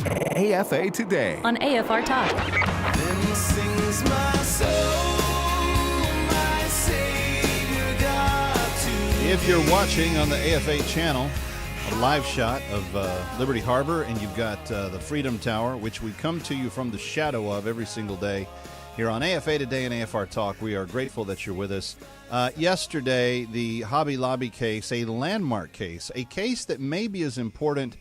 AFA Today on AFR Talk. Then sings my soul, my Savior God to me. If you're watching on the AFA channel, a live shot of Liberty Harbor, and you've got the Freedom Tower, which we come to you from the shadow of every single day here on AFA Today and AFR Talk. We are grateful that you're with us. Yesterday, the Hobby Lobby case, a landmark case, a case that may be as important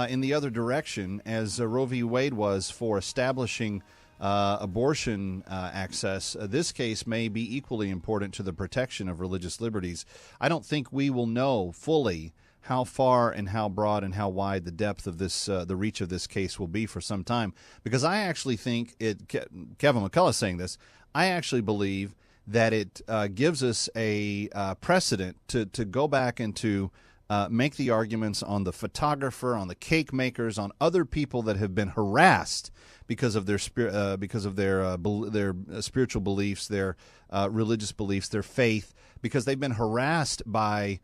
in the other direction as Roe v. Wade was for establishing abortion access. This case may be equally important to the protection of religious liberties. I don't think we will know fully how far and how broad and how wide the depth of this, the reach of this case will be for some time, because I actually think Kevin McCullough saying this, I actually believe that it gives us a precedent to go back and to make the arguments on the photographer, on the cake makers, on other people that have been harassed because of their spiritual beliefs, their religious beliefs, their faith, because they've been harassed by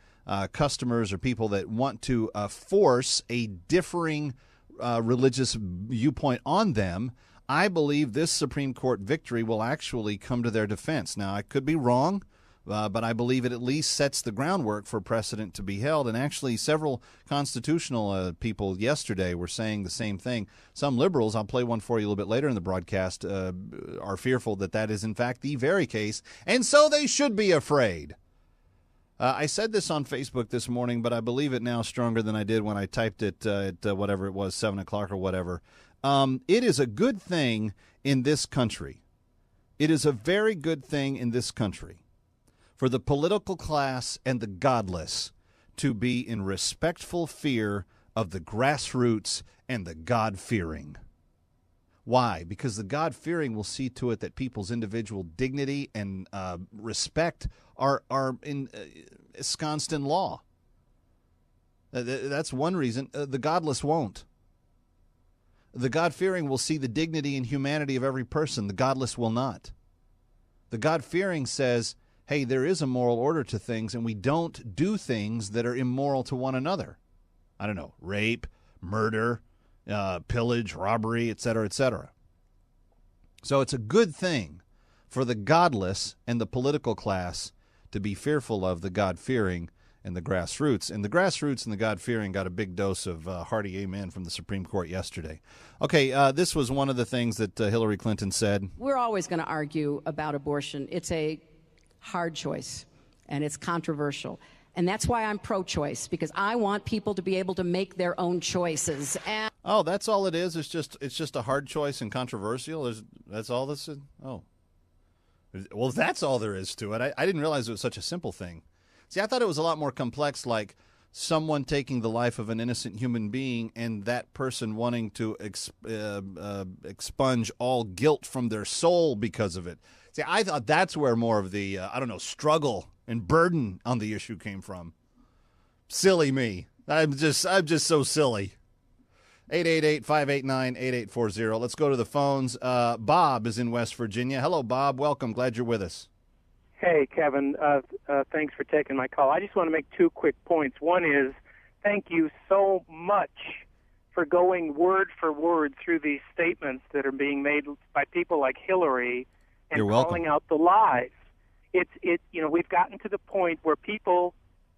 customers or people that want to force a differing religious viewpoint on them. I believe this Supreme Court victory will actually come to their defense. Now, I could be wrong, but I believe it at least sets the groundwork for precedent to be held. And actually, several constitutional people yesterday were saying the same thing. Some liberals, I'll play one for you a little bit later in the broadcast, are fearful that that is in fact the very case, and so they should be afraid. I said this on Facebook this morning, but I believe it now stronger than I did when I typed it at whatever it was, 7 o'clock or whatever. It is a good thing in this country. It is a very good thing in this country for the political class and the godless to be in respectful fear of the grassroots and the God-fearing. Why? Because the God-fearing will see to it that people's individual dignity and respect are ensconced in law. That's one reason. The godless won't. The God-fearing will see the dignity and humanity of every person. The godless will not. The God-fearing says, hey, there is a moral order to things, and we don't do things that are immoral to one another. I don't know, rape, murder, pillage, robbery, etc., etc. So it's a good thing for the godless and the political class to be fearful of the God-fearing and the grassroots. And the grassroots and the God-fearing got a big dose of hearty amen from the Supreme Court yesterday. Okay, this was one of the things that Hillary Clinton said. We're always going to argue about abortion. It's a hard choice, and it's controversial. And that's why I'm pro-choice, because I want people to be able to make their own choices. And oh, that's all it is? It's just a hard choice and controversial? That's all this is? Oh. Well, that's all there is to it. I didn't realize it was such a simple thing. See, I thought it was a lot more complex, like someone taking the life of an innocent human being and that person wanting to expunge all guilt from their soul because of it. See, I thought that's where more of the, struggle and burden on the issue came from. Silly me. I'm just so silly. 888-589-8840. Let's go to the phones. Bob is in West Virginia. Hello, Bob. Welcome. Glad you're with us. Hey, Kevin. Thanks for taking my call. I just want to make two quick points. One is, thank you so much for going word for word through these statements that are being made by people like Hillary and You're welcome. calling out the lies. We've gotten to the point where people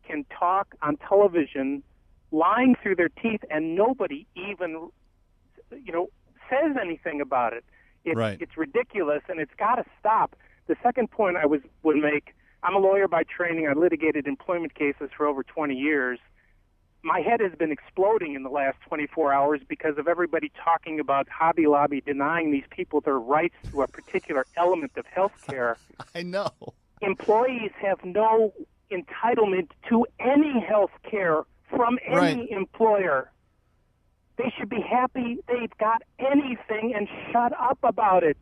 can talk on television lying through their teeth and nobody even, says anything about it. Right. It's ridiculous, and it's got to stop. The second point I would make, I'm a lawyer by training. I litigated employment cases for over 20 years. My head has been exploding in the last 24 hours because of everybody talking about Hobby Lobby denying these people their rights to a particular element of health care. I know. Employees have no entitlement to any health care from any employer. They should be happy they've got anything and shut up about it.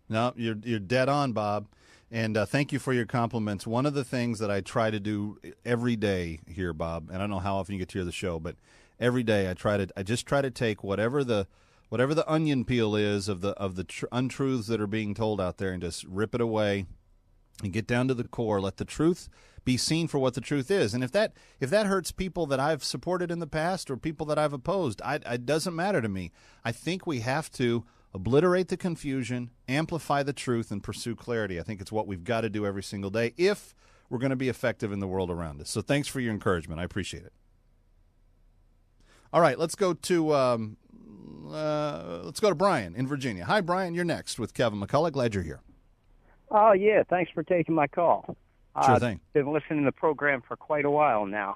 No, you're dead on, Bob. And thank you for your compliments. One of the things that I try to do every day here, Bob, and I don't know how often you get to hear the show, but every day I just try to take whatever the onion peel is of the untruths that are being told out there and just rip it away and get down to the core. Let the truth be seen for what the truth is. And if that hurts people that I've supported in the past or people that I've opposed, it doesn't matter to me. I think we have to obliterate the confusion, amplify the truth, and pursue clarity. I think it's what we've got to do every single day if we're going to be effective in the world around us. So thanks for your encouragement. I appreciate it. All right, let's go to Brian in Virginia. Hi, Brian. You're next with Kevin McCullough. Glad you're here. Oh, yeah. Thanks for taking my call. Sure thing. Been listening to the program for quite a while now.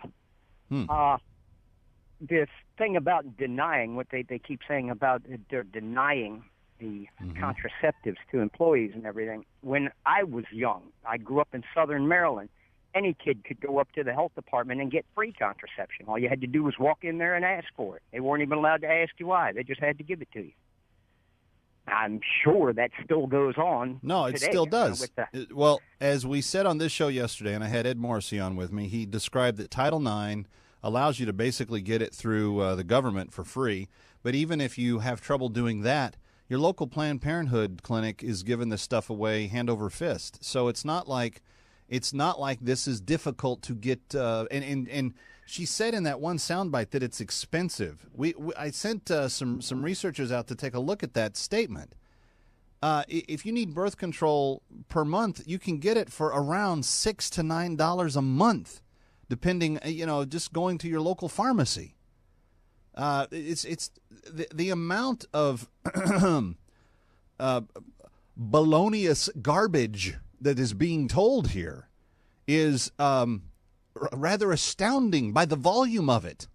This thing about denying, what they keep saying about they're denying the contraceptives to employees and everything. When I was young, I grew up in southern Maryland. Any kid could go up to the health department and get free contraception. All you had to do was walk in there and ask for it. They weren't even allowed to ask you why. They just had to give it to you. I'm sure that still goes on. No, it today, still does. Well, as we said on this show yesterday, and I had Ed Morrissey on with me, he described that Title IX allows you to basically get it through the government for free. But even if you have trouble doing that, your local Planned Parenthood clinic is giving this stuff away hand over fist. So it's not like this is difficult to get. And she said in that one soundbite that it's expensive. I sent some researchers out to take a look at that statement. If you need birth control per month, you can get it for around $6 to $9 a month, depending. Just going to your local pharmacy. It's the amount of baloneyous garbage that is being told here is rather astounding by the volume of it.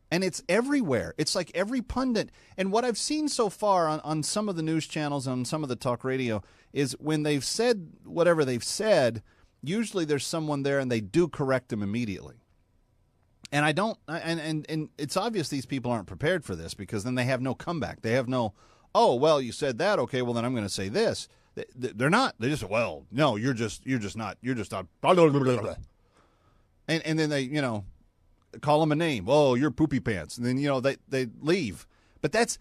And it's everywhere. It's like every pundit. And what I've seen so far on some of the news channels, on some of the talk radio, is when they've said whatever they've said, usually there's someone there and they do correct them immediately. And and it's obvious these people aren't prepared for this, because then they have no comeback. They have no, oh, well, you said that. Okay, well, then I'm going to say this. They're not. They just, well, no, you're just not. And then they, call them a name. Oh, you're poopy pants. And then, they leave. But that's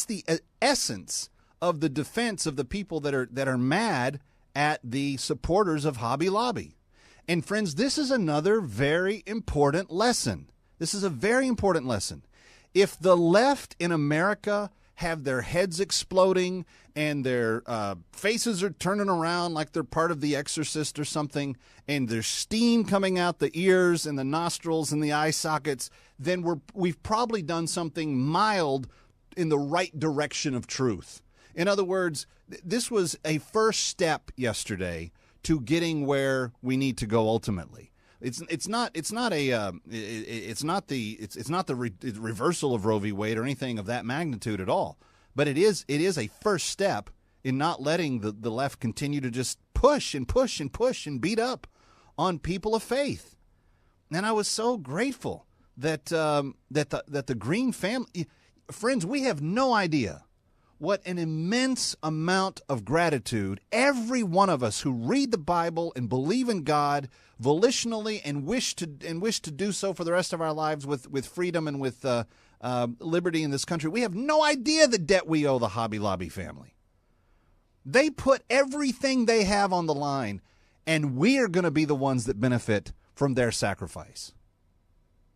the essence of the defense of the people that are mad at the supporters of Hobby Lobby. And friends, this is another very important lesson. This is a very important lesson. If the left in America have their heads exploding and their faces are turning around like they're part of The Exorcist or something, and there's steam coming out the ears and the nostrils and the eye sockets, then we've probably done something mild in the right direction of truth. In other words, this was a first step yesterday to getting where we need to go ultimately. It's not the reversal of Roe v. Wade or anything of that magnitude at all. But it is a first step in not letting the left continue to just push and push and push and beat up on people of faith. And I was so grateful that the Green family, friends, we have no idea what an immense amount of gratitude every one of us who read the Bible and believe in God volitionally and wish to do so for the rest of our lives with freedom and with liberty in this country. We have no idea the debt we owe the Hobby Lobby family. They put everything they have on the line, and we are going to be the ones that benefit from their sacrifice.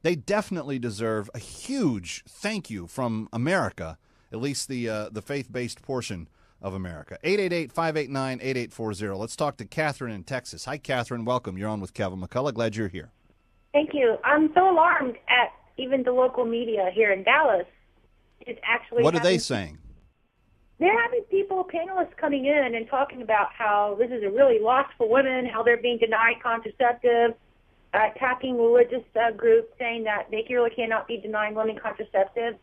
They definitely deserve a huge thank you from America, at least the faith-based portion of America. 888-589-8840. Let's talk to Catherine in Texas. Hi, Catherine. Welcome. You're on with Kevin McCullough. Glad you're here. Thank you. I'm so alarmed at even the local media here in Dallas. It's actually what are they saying? They're having panelists coming in and talking about how this is a really loss for women, how they're being denied contraceptives, attacking religious groups, saying that they really cannot be denying women contraceptives.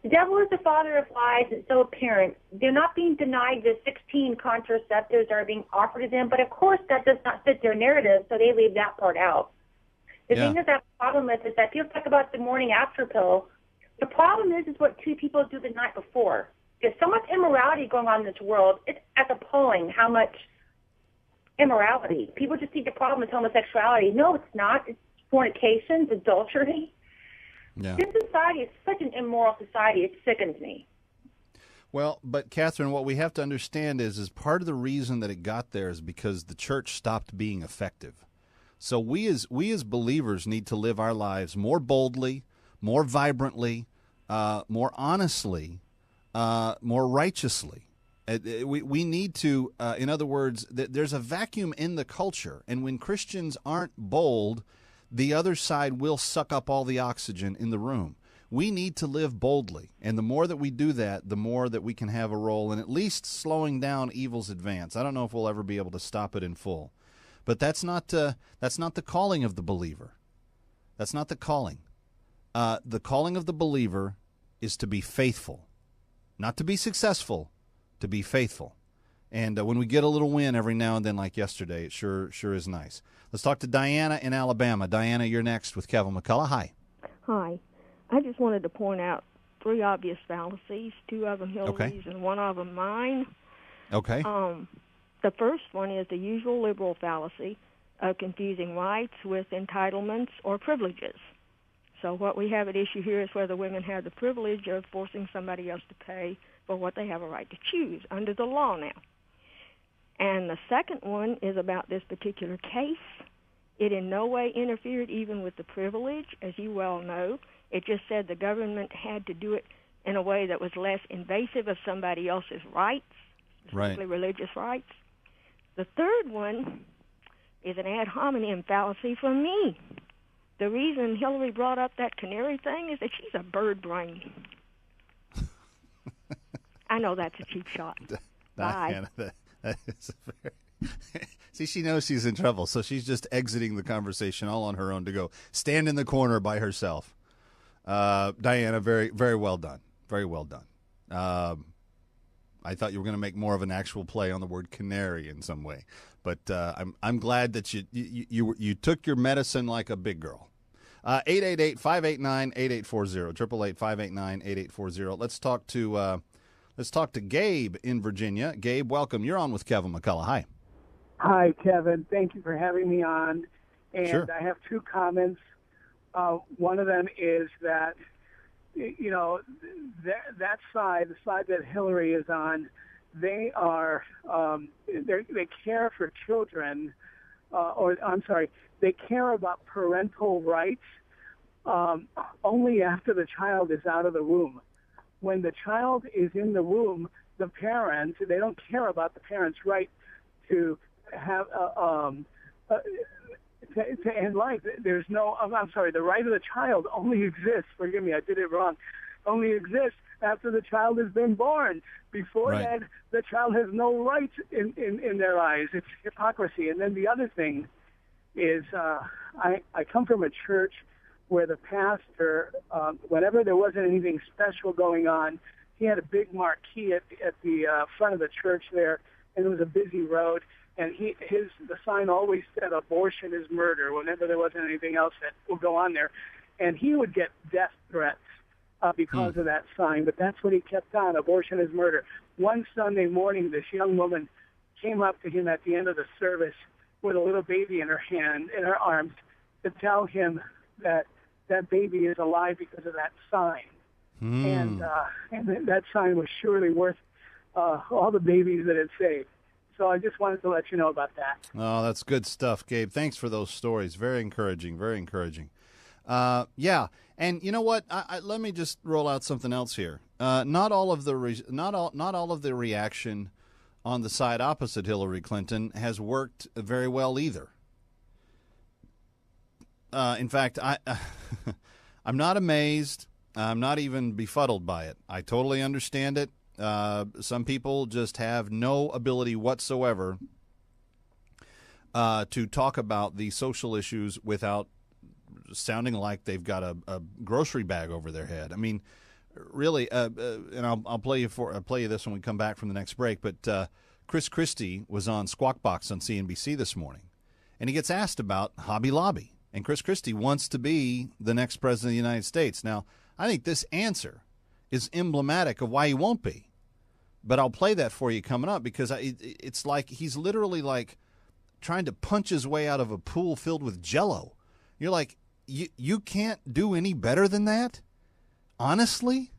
The devil is the father of lies. It's so apparent. They're not being denied the 16 contraceptives that are being offered to them, but of course that does not fit their narrative, so they leave that part out. The thing is that problem is that people talk about the morning after pill. The problem is what two people do the night before. There's so much immorality going on in this world. It's appalling how much immorality. People just think the problem is homosexuality. No, it's not. It's fornication, it's adultery. Yeah. This society is such an immoral society. It sickens me. Well, but Catherine, what we have to understand is part of the reason that it got there is because the church stopped being effective. So we as believers need to live our lives more boldly, more vibrantly, more honestly, more righteously. We need to, in other words, there's a vacuum in the culture, and when Christians aren't bold, the other side will suck up all the oxygen in the room. We need to live boldly, and the more that we do that, the more that we can have a role in at least slowing down evil's advance. I don't know if we'll ever be able to stop it in full, but that's not the calling of the believer. That's not the calling. The calling of the believer is to be faithful, not to be successful, to be faithful. And when we get a little win every now and then, like yesterday, it sure is nice. Let's talk to Diana in Alabama. Diana, you're next with Kevin McCullough. Hi. Hi. I just wanted to point out 3 obvious fallacies, 2 of them Hillary's and 1 of them mine. Okay. The first one is the usual liberal fallacy of confusing rights with entitlements or privileges. So what we have at issue here is whether women have the privilege of forcing somebody else to pay for what they have a right to choose under the law now. And the second one is about this particular case. It in no way interfered even with the privilege, as you well know. It just said the government had to do it in a way that was less invasive of somebody else's rights, specifically religious rights. The third one is an ad hominem fallacy from me. The reason Hillary brought up that canary thing is that she's a bird brain. I know that's a cheap shot. Bye. That is See, she knows she's in trouble, so she's just exiting the conversation all on her own to go stand in the corner by herself. Diana, very, very well done. Very well done. I thought you were going to make more of an actual play on the word canary in some way, but I'm glad that you took your medicine like a big girl. 888-589-8840, 888-589-8840. Let's talk to Gabe in Virginia. Gabe, welcome. You're on with Kevin McCullough. Hi. Hi, Kevin. Thank you for having me on. And sure. I have 2 comments. One of them is that, you know, that side, the side that Hillary is on, they are they care for children, they care about parental rights only after the child is out of the womb. When the child is in the womb, the parents, they don't care about the parent's right to have to end life. There's no, the right of the child only exists, forgive me, I did it wrong, only exists after the child has been born. Before that, the child has no rights in their eyes. It's hypocrisy. And then the other thing is I come from a church where the pastor, whenever there wasn't anything special going on, he had a big marquee at the front of the church there, and it was a busy road. And the sign always said abortion is murder whenever there wasn't anything else that would go on there. And he would get death threats because of that sign, but that's what he kept on, abortion is murder. One Sunday morning, this young woman came up to him at the end of the service with a little baby in her arms, to tell him that that baby is alive because of that sign. And that sign was surely worth all the babies that it saved. So I just wanted to let you know about that. Oh, that's good stuff, Gabe. Thanks for those stories. Very encouraging. Very encouraging. Yeah, and you know what? Let me just roll out something else here. Not all of the reaction on the side opposite Hillary Clinton has worked very well either. In fact, I'm not amazed. I'm not even befuddled by it. I totally understand it. Some people just have no ability whatsoever to talk about the social issues without sounding like they've got a grocery bag over their head. I mean, really, and I'll play you this when we come back from the next break. But Chris Christie was on Squawk Box on CNBC this morning, and he gets asked about Hobby Lobby. And Chris Christie wants to be the next president of the United States. Now, I think this answer is emblematic of why he won't be. But I'll play that for you coming up, because it's like he's literally like trying to punch his way out of a pool filled with Jell-O. You're like, you can't do any better than that? Honestly?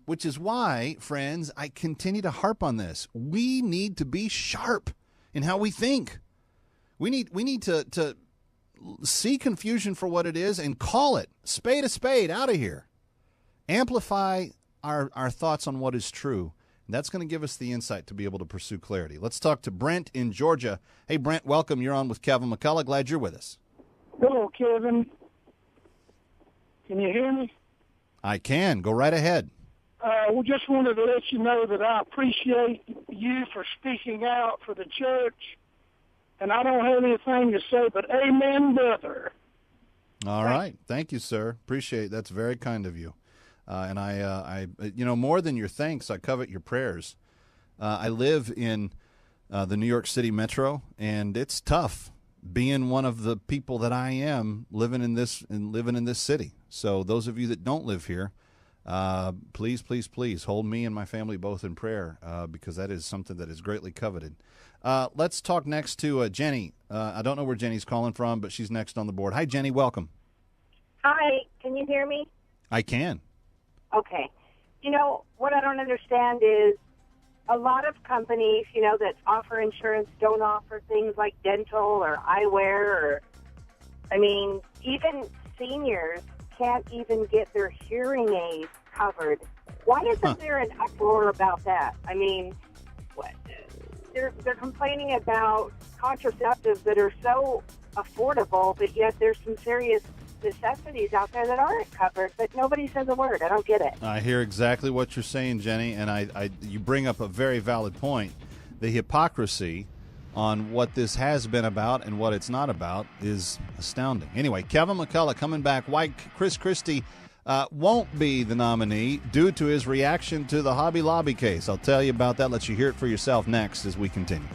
which is why, friends, I continue to harp on this. We need to be sharp in how we think. We need to see confusion for what it is and call it spade a spade, out of here. Amplify our thoughts on what is true. That's going to give us the insight to be able to pursue clarity. Let's talk to Brent in Georgia. Hey, Brent, welcome. You're on with Kevin McCullough. Glad you're with us. Hello, Kevin. Can you hear me? I can. Go right ahead. We just wanted to let you know that I appreciate you for speaking out for the church, and I don't have anything to say but amen, brother. All right. Thank you, sir. Appreciate it. That's very kind of you. And I, more than your thanks, I covet your prayers. I live in the New York City metro, and it's tough being one of the people that I am living in this city. So those of you that don't live here, please, please, please hold me and my family both in prayer, because that is something that is greatly coveted. Let's talk next to Jenny. I don't know where Jenny's calling from, but she's next on the board. Hi, Jenny. Welcome. Hi. Can you hear me? I can. Okay. What I don't understand is a lot of companies, that offer insurance don't offer things like dental or eyewear even seniors can't even get their hearing aids covered. Why isn't there an uproar about that? They're complaining about contraceptives that are so affordable, but yet there's some serious necessities out there that aren't covered, but nobody says a word. I don't get it. I hear exactly what you're saying, Jenny, and you bring up a very valid point. The hypocrisy on what this has been about and what it's not about is astounding. Anyway, Kevin McCullough coming back. Why Chris Christie won't be the nominee due to his reaction to the Hobby Lobby case. I'll tell you about that. Let you hear it for yourself next as we continue.